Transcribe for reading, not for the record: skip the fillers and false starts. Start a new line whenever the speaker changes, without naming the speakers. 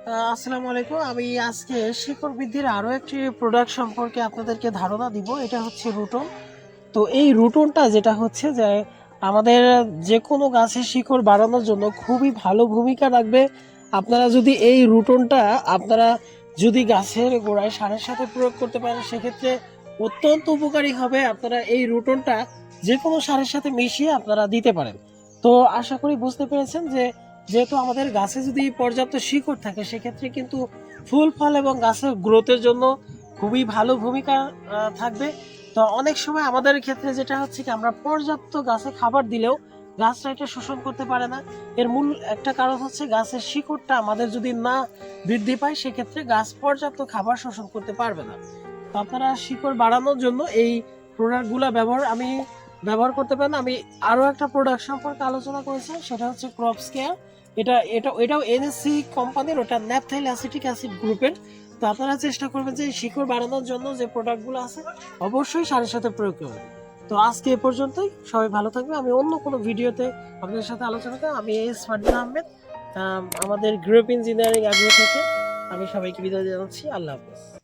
আসসালামু আলাইকুম। আমি আজকে শিকড় বৃদ্ধির আরো একটি প্রোডাক্ট সম্পর্কে আপনাদেরকে ধারণা দিব। এটা হচ্ছে রুটন। তো এই রুটনটা যেটা হচ্ছে যে আমাদের যে কোনো গাছের শিকড় বাড়ানোর জন্য খুবই ভালো ভূমিকা রাখবে। আপনারা যদি এই রুটনটা আপনারা যদি গাছের গোড়ায় সারের সাথে প্রয়োগ করতে পারেন সেক্ষেত্রে অত্যন্ত উপকারী হবে। আপনারা এই রুটনটা যে কোনো সারের সাথে মিশিয়ে আপনারা দিতে পারেন। তো আশা করি বুঝতে পেরেছেন যে যেহেতু আমাদের গাছে যদি পর্যাপ্ত শিকড় থাকে সেক্ষেত্রে কিন্তু ফুল ফল এবং গাছের গ্রোথের জন্য খুবই ভালো ভূমিকা থাকবে। তো অনেক সময় আমাদের ক্ষেত্রে যেটা হচ্ছে কি আমরা পর্যাপ্ত গাছে খাবার দিলেও গাছটা এটা শোষণ করতে পারে না। এর মূল একটা কারণ হচ্ছে গাছের শিকড়টা আমাদের যদি না বৃদ্ধি পায় সেক্ষেত্রে গাছ পর্যাপ্ত খাবার শোষণ করতে পারবে না। তো আপনারা শিকড় বাড়ানোর জন্য এই প্রোডাক্টগুলো ব্যবহার করতে পারেন। আমি আরো একটা প্রোডাক্ট সম্পর্কে আলোচনা করেছি, সেটা হচ্ছে ক্রপস কেয়ার। এটাও এনএসসি কোম্পানির, ওটা ন্যাপথাইল অ্যাসিটিক অ্যাসিড গ্রুপের। তো আপনারা চেষ্টা করবেন যে শিকড় বাড়ানোর জন্য যে প্রোডাক্টগুলো আছে অবশ্যই সারের সাথে প্রয়োগ করবেন। তো আজকে এ পর্যন্তই, সবাই ভালো থাকবে। আমি অন্য কোনো ভিডিওতে আপনাদের সাথে আলোচনা করব। আমি ফারদিন আহমেদ, আমাদের গ্রুপ ইঞ্জিনিয়ারিং অ্যাগ্রো থেকে আমি সবাইকে বিদায় জানাচ্ছি। আল্লাহ হাফেজ।